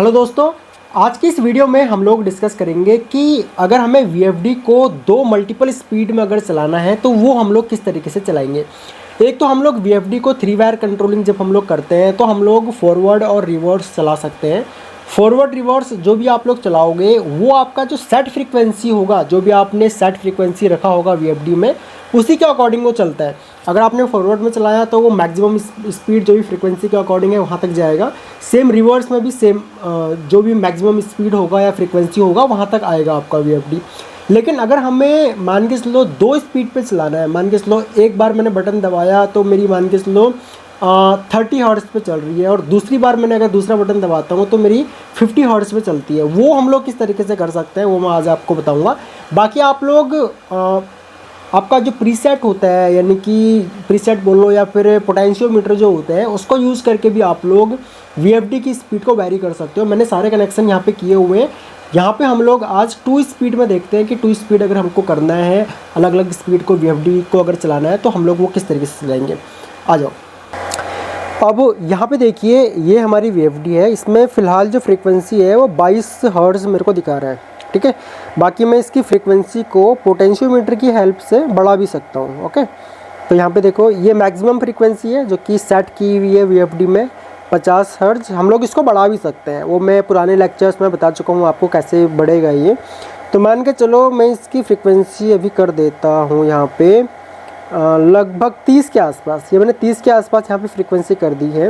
Hello दोस्तों, आज की इस वीडियो में हम लोग डिस्कस करेंगे कि अगर हमें वीएफडी को दो मल्टीपल स्पीड में अगर चलाना है तो वो हम लोग किस तरीके से चलाएंगे। एक तो हम लोग वीएफडी को 3 वायर कंट्रोलिंग जब हम लोग करते हैं तो हम लोग फॉरवर्ड और रिवर्स चला सकते हैं। फॉरवर्ड रिवर्स जो भी आप लोग चलाओगे वो आपका जो सेट फ्रीक्वेंसी होगा, जो भी आपने सेट फ्रीक्वेंसी रखा होगा वीएफडी में, उसी के अकॉर्डिंग वो चलता है। अगर आपने फॉरवर्ड में चलाया तो वो मैक्सिमम स्पीड जो भी फ्रीक्वेंसी के अकॉर्डिंग है वहाँ तक जाएगा। सेम रिवर्स में भी सेम जो भी मैक्सिमम स्पीड होगा या फ्रीक्वेंसी होगा वहाँ तक आएगा आपका वीएफडी। लेकिन अगर हमें मान के चलो दो स्पीड पे चलाना है, मान के चलो एक बार मैंने बटन दबाया तो मेरी मान के चलो 30 हर्ट्ज़ पे चल रही है और दूसरी बार मैंने अगर दूसरा बटन दबाता हूँ तो मेरी 50 हर्ट्ज़ पे चलती है। वो हम लोग किस तरीके से कर सकते हैं वो मैं आज आपको बताऊँगा। बाकी आप लोग आपका जो प्रीसेट होता है, यानी कि प्रीसेट बोलो या फिर पोटेंशियोमीटर जो होता है, उसको यूज़ करके भी आप लोग वीएफडी की स्पीड को वैरी कर सकते हो। मैंने सारे कनेक्शन यहाँ पे किए हुए हैं। यहाँ पे हम लोग आज 2 स्पीड में देखते हैं कि 2 स्पीड अगर हमको करना है, अलग अलग स्पीड को वीएफडी को अगर चलाना है तो हम लोग वो किस तरीके से चलाएंगे। आ जाओ। अब यहाँ पे देखिए, ये हमारी वीएफडी है। इसमें फ़िलहाल जो फ्रीक्वेंसी है वो 22 हर्ट्ज़ मेरे को दिखा रहा है, ठीक है। बाकी मैं इसकी फ्रीक्वेंसी को पोटेंशियोमीटर की हेल्प से बढ़ा भी सकता हूँ, ओके। तो यहाँ पे देखो, ये मैक्सिमम फ्रीक्वेंसी है जो कि सेट की हुई है वीएफडी में 50 हर्ट्ज़। हम लोग इसको बढ़ा भी सकते हैं, वो मैं पुराने लेक्चर्स में बता चुका हूँ आपको कैसे बढ़ेगा ये। तो मान के चलो मैं इसकी फ्रीक्वेंसी अभी कर देता हूँ यहाँ पे लगभग 30 के आसपास। ये मैंने 30 के आसपास यहाँ पे फ्रीक्वेंसी कर दी है।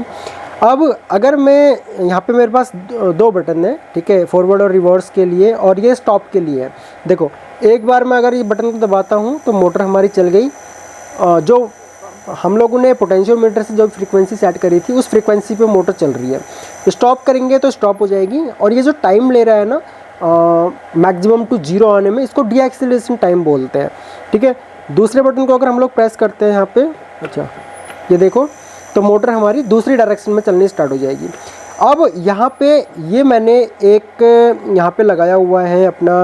अब अगर मैं यहाँ पे मेरे पास दो बटन है, ठीक है, फॉरवर्ड और रिवर्स के लिए, और ये स्टॉप के लिए है। देखो, एक बार मैं अगर ये बटन को दबाता हूँ तो मोटर हमारी चल गई। जो हम लोगों ने पोटेंशियोमीटर से जो फ्रीक्वेंसी सेट करी थी उस फ्रीक्वेंसी पे मोटर चल रही है। स्टॉप करेंगे तो स्टॉप हो जाएगी। और ये जो टाइम ले रहा है ना मैक्सिमम टू 0 आने में, इसको डी एक्सीलरेशन टाइम बोलते हैं, ठीक है। दूसरे बटन को अगर हम लोग प्रेस करते हैं यहाँ पे, अच्छा ये देखो, तो मोटर हमारी दूसरी डायरेक्शन में चलनी स्टार्ट हो जाएगी। अब यहाँ पे ये मैंने एक यहाँ पे लगाया हुआ है अपना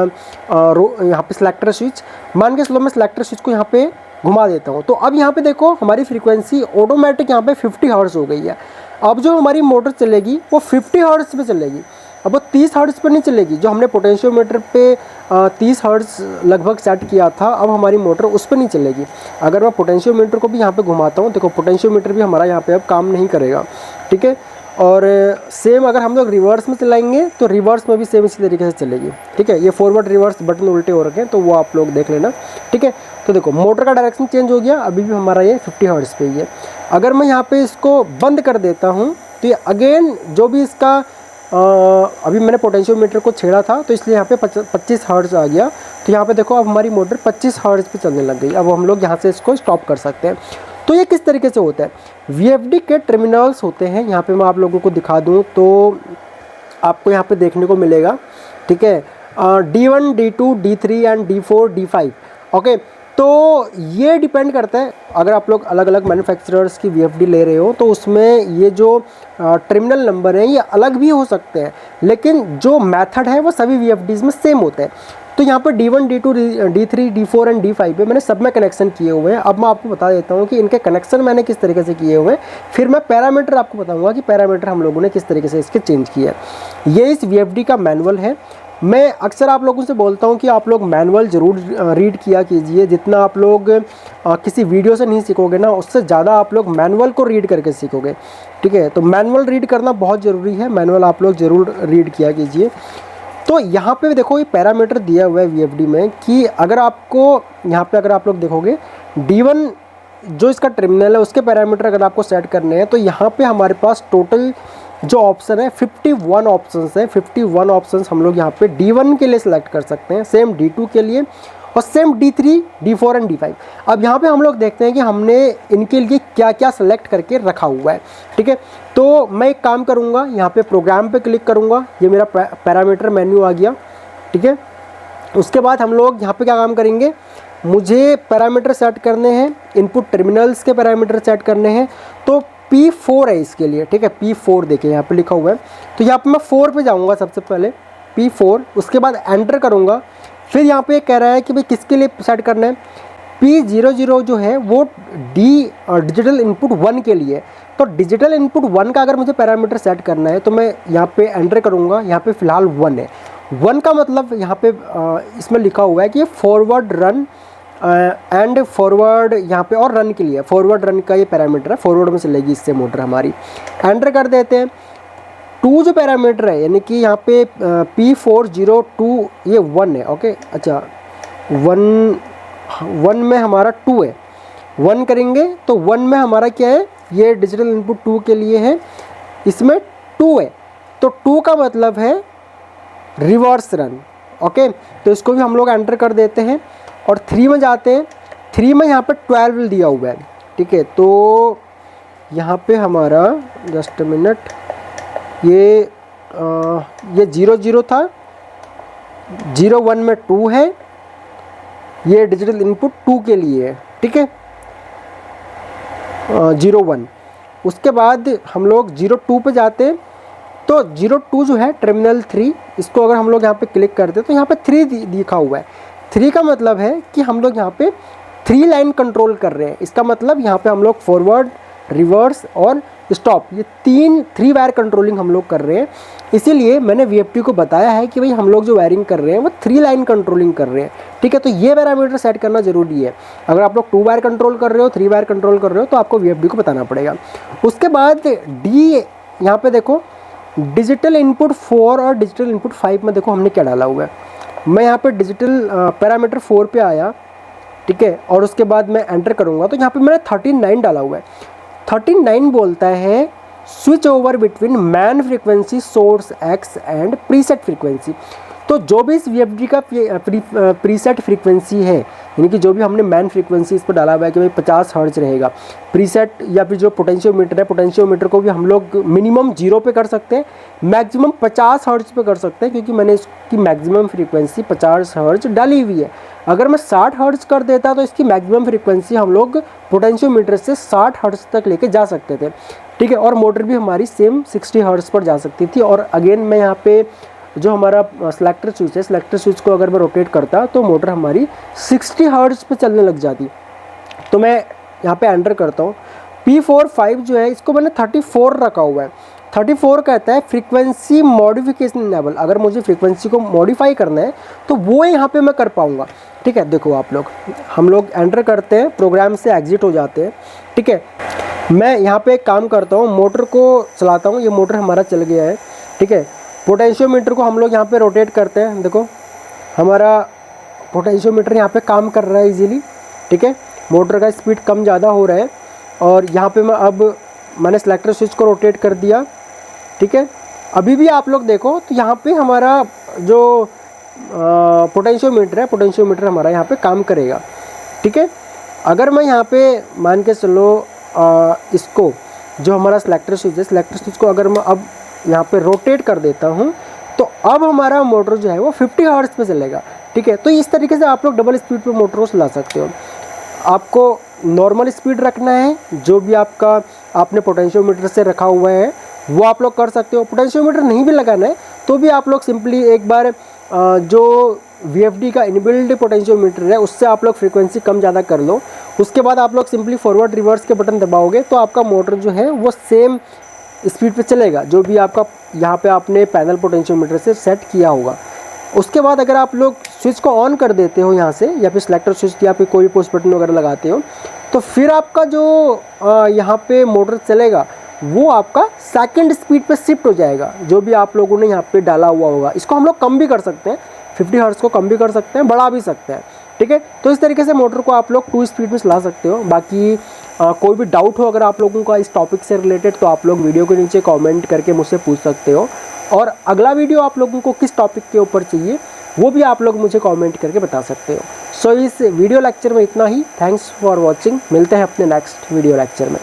यहाँ पे सिलेक्टर स्विच। मान के चलो मैं सिलेक्टर स्विच को यहाँ पे घुमा देता हूँ तो अब यहाँ पे देखो हमारी फ्रीक्वेंसी ऑटोमेटिक यहाँ पे 50 हर्ट्ज़ हो गई है। अब जो हमारी मोटर चलेगी वो 50 हर्ट्ज़ पे चलेगी। अब वो 30 हर्ट्ज़ पर नहीं चलेगी। जो हमने पोटेंशियोमीटर पे 30 हर्ट्ज़ लगभग सेट किया था, अब हमारी मोटर उस पर नहीं चलेगी। अगर मैं पोटेंशियोमीटर को भी यहाँ पे घुमाता हूँ, देखो पोटेंशियोमीटर भी हमारा यहाँ पे अब काम नहीं करेगा, ठीक है। और सेम अगर हम लोग रिवर्स में चलाएंगे तो रिवर्स में भी सेम इसी तरीके से चलेगी, ठीक है। ये फॉरवर्ड रिवर्स बटन उल्टे हो रखे हैं तो वो आप लोग देख लेना, ठीक है। तो देखो मोटर का डायरेक्शन चेंज हो गया, अभी भी हमारा ये 50 हर्ट्ज़ पे ही है। अगर मैं यहाँ पे इसको बंद कर देता हूँ तो ये अगेन जो भी इसका अभी मैंने पोटेंशियोमीटर को छेड़ा था तो इसलिए यहाँ पे 25 हर्ट्ज़ आ गया। तो यहाँ पे देखो अब हमारी मोटर 25 हर्ट्ज़ पे चलने लग गई। अब हम लोग यहाँ से इसको स्टॉप कर सकते हैं। तो ये किस तरीके से होता है, वीएफडी के टर्मिनल्स होते हैं। यहाँ पे मैं आप लोगों को दिखा दूँ तो आपको यहाँ पे देखने को मिलेगा, ठीक है, D1, D2, D3 and D4, D5, okay. तो ये डिपेंड करता है, अगर आप लोग अलग अलग मैन्युफैक्चरर्स की वीएफडी ले रहे हो तो उसमें ये जो टर्मिनल नंबर हैं ये अलग भी हो सकते हैं, लेकिन जो मेथड है वो सभी वीएफडीज़ में सेम होता है। तो यहाँ पर D1, D2, D3, D4 and D5 पे मैंने सब में कनेक्शन किए हुए हैं। अब मैं आपको बता देता हूँ कि इनके कनेक्शन मैंने किस तरीके से किए हुए हैं, फिर मैं पैरामीटर आपको बताऊँगा कि पैरामीटर हम लोगों ने किस तरीके से इसके चेंज किया है। ये इस वीएफडी का मैनुअल है। मैं अक्सर आप लोगों से बोलता हूँ कि आप लोग मैनुअल ज़रूर रीड किया कीजिए। जितना आप लोग किसी वीडियो से नहीं सीखोगे ना, उससे ज़्यादा आप लोग मैनुअल को रीड करके सीखोगे, ठीक है। तो मैनुअल रीड करना बहुत ज़रूरी है, मैनुअल आप लोग ज़रूर रीड किया कीजिए। तो यहाँ पे देखो ये पैरामीटर दिया हुआ है वीएफडी में कि अगर आपको यहाँ पे अगर आप लोग देखोगे D1 जो इसका टर्मिनल है उसके पैरामीटर अगर आपको सेट करने हैं तो यहाँ पे हमारे पास टोटल जो ऑप्शन है 51 ऑप्शंस है। 51 ऑप्शंस हम लोग यहाँ पे D1 के लिए सिलेक्ट कर सकते हैं, सेम D2 के लिए, और same D3, D4 and D5। अब यहाँ पे हम लोग देखते हैं कि हमने इनके लिए क्या क्या सेलेक्ट करके रखा हुआ है, ठीक है। तो मैं एक काम करूँगा, यहाँ पे प्रोग्राम पे क्लिक करूँगा, ये मेरा पैरामीटर मेन्यू आ गया, ठीक है। उसके बाद हम लोग यहाँ पे क्या काम करेंगे, मुझे पैरामीटर सेट करने हैं, इनपुट टर्मिनल्स के पैरामीटर सेट करने हैं। तो P4 है इसके लिए, ठीक है। P4 देखिए यहाँ पे लिखा हुआ है। तो यहाँ पे मैं 4 पे जाऊँगा सबसे पहले, P4, उसके बाद एंटर करूँगा। फिर यहाँ पे कह रहा है कि भाई किसके लिए सेट करना है, P00 जो है वो डिजिटल इनपुट 1 के लिए। तो डिजिटल इनपुट 1 का अगर मुझे पैरामीटर सेट करना है तो मैं यहाँ पे एंटर करूँगा, यहाँ पे फ़िलहाल 1 है। 1 का मतलब यहाँ पे इसमें लिखा हुआ है कि फॉरवर्ड रन एंड फॉरवर्ड यहाँ पे और रन के लिए, फॉरवर्ड रन का ये पैरामीटर है, फॉरवर्ड में चलेगी इससे मोटर हमारी। एंटर कर देते हैं। 2 जो पैरामीटर है यानी कि यहाँ पे P402 ये 1 है। ओके, अच्छा 1 में हमारा 2 है। 1 करेंगे तो 1 में हमारा क्या है, ये डिजिटल इनपुट 2 के लिए है, इसमें 2 है। तो 2 का मतलब है रिवर्स रन। ओके, तो इसको भी हम लोग एंटर कर देते हैं और 3 में जाते हैं। 3 में यहाँ पे 12 दिया हुआ है। ठीक है, तो यहाँ पे हमारा जस्ट मिनट, ये 00 था, 01 में 2 है, ये डिजिटल इनपुट 2 के लिए है। ठीक है, 01। उसके बाद हम लोग 02 पे जाते हैं। तो 02 जो है टर्मिनल 3, इसको अगर हम लोग यहाँ पे क्लिक करते हैं तो यहाँ पे 3 लिखा हुआ है। 3 का मतलब है कि हम लोग यहाँ पे 3 लाइन कंट्रोल कर रहे हैं। इसका मतलब यहाँ पे हम लोग फॉरवर्ड, रिवर्स और स्टॉप, ये 3 वायर कंट्रोलिंग हम लोग कर रहे हैं। इसीलिए मैंने VFD को बताया है कि भाई हम लोग जो वायरिंग कर रहे हैं वो 3 लाइन कंट्रोलिंग कर रहे हैं। ठीक है, तो ये पैरामीटर सेट करना जरूरी है। अगर आप लोग 2 वायर कंट्रोल कर रहे हो, 3 वायर कंट्रोल कर रहे हो तो आपको VFD को बताना पड़ेगा। उसके बाद डी, यहाँ पे देखो डिजिटल इनपुट 4 और डिजिटल इनपुट 5 में देखो हमने क्या डाला हुआ है। मैं यहाँ पे डिजिटल पैरामीटर 4 पे आया। ठीक है, और उसके बाद मैं एंटर करूँगा तो यहाँ पे मैंने 39 डाला हुआ है। 39 बोलता है switch over between man frequency source x and preset frequency. तो जो भी इस VFD का प्रीसेट फ्रीक्वेंसी है, यानी कि जो भी हमने मैन फ्रीक्वेंसी इस पर डाला हुआ है कि भाई 50 हर्ट्ज रहेगा प्रीसेट, या फिर जो पोटेंशियोमीटर है, पोटेंशियोमीटर को भी हम लोग मिनिमम 0 पे कर सकते हैं, मैक्सिमम 50 हर्ट्ज पे कर सकते हैं, क्योंकि मैंने इसकी मैक्सिमम फ्रीक्वेंसी 50 हर्ट्ज डाली हुई है। अगर मैं 60 हर्ट्ज कर देता तो इसकी मैक्सिमम फ्रीक्वेंसी हम लोग पोटेंशियोमीटर से 60 हर्ट्ज तक लेके जा सकते थे। ठीक है, और मोटर भी हमारी सेम 60 हर्ट्ज पर जा सकती थी। और अगेन मैं यहाँ पे जो हमारा सेलेक्टर स्विच है, सेलेक्टर स्विच को अगर मैं रोटेट करता तो मोटर हमारी 60 हर्ट्ज पे चलने लग जाती। तो मैं यहाँ पे एंटर करता हूँ। P45 जो है इसको मैंने 34 रखा हुआ है। 34 कहता है फ्रीक्वेंसी मॉडिफिकेशन इनेबल। अगर मुझे फ्रीक्वेंसी को मॉडिफाई करना है तो वो यहाँ पे मैं कर पाऊँगा। ठीक है, देखो आप लोग, हम लोग एंटर करते हैं, प्रोग्राम से एग्जिट हो जाते हैं। ठीक है, मैं यहाँ पे एक काम करता हूँ, मोटर को चलाता हूँ। ये मोटर हमारा चल गया है। ठीक है, पोटेंशियोमीटर को हम लोग यहाँ पे रोटेट करते हैं। देखो हमारा पोटेंशियोमीटर यहाँ पे काम कर रहा है इजीली। ठीक है, मोटर का स्पीड कम ज़्यादा हो रहा है। और यहाँ पे मैंने सेलेक्टर स्विच को रोटेट कर दिया। ठीक है, अभी भी आप लोग देखो तो यहाँ पे हमारा जो पोटेंशियोमीटर है, पोटेंशियोमीटर हमारा यहाँ पे काम करेगा। ठीक है, अगर मैं यहाँ पे मान के चलो इसको, जो हमारा सेलेक्टर स्विच है, सेलेक्टर स्विच को अगर मैं अब यहाँ पे रोटेट कर देता हूँ तो अब हमारा मोटर जो है वो 50 हर्ट्ज पे चलेगा। ठीक है, तो इस तरीके से आप लोग डबल स्पीड पे मोटर को चला सकते हो। आपको नॉर्मल स्पीड रखना है, जो भी आपने पोटेंशियोमीटर से रखा हुआ है वो आप लोग कर सकते हो। पोटेंशियोमीटर नहीं भी लगाना है तो भी आप लोग सिंपली एक बार जो VFD का इनबिल्ड पोटेंशियोमीटर है उससे आप लोग फ्रीक्वेंसी कम ज़्यादा कर लो। उसके बाद आप लोग सिंपली फॉरवर्ड रिवर्स के बटन दबाओगे तो आपका मोटर जो है वो सेम स्पीड पे चलेगा, जो भी आपका यहाँ पे आपने पैनल पोटेंशियोमीटर से सेट किया होगा। उसके बाद अगर आप लोग स्विच को ऑन कर देते हो यहाँ से, या फिर सेलेक्टर स्विच या फिर कोई पुश बटन वगैरह लगाते हो, तो फिर आपका जो यहाँ पे मोटर चलेगा वो आपका सेकंड स्पीड पे शिफ्ट हो जाएगा, जो भी आप लोगों ने यहाँ पे डाला हुआ होगा। इसको हम लोग कम भी कर सकते हैं, 50 हर्ट्ज को कम भी कर सकते हैं, बढ़ा भी सकते हैं। ठीक है, तो इस तरीके से मोटर को आप लोग 2 स्पीड में चला सकते हो। बाकी कोई भी डाउट हो अगर आप लोगों का इस टॉपिक से रिलेटेड तो आप लोग वीडियो के नीचे कमेंट करके मुझसे पूछ सकते हो। और अगला वीडियो आप लोगों को किस टॉपिक के ऊपर चाहिए वो भी आप लोग मुझे कमेंट करके बता सकते हो। सो इस वीडियो लेक्चर में इतना ही। Thanks for watching. मिलते हैं अपने नेक्स्ट वीडियो लेक्चर में।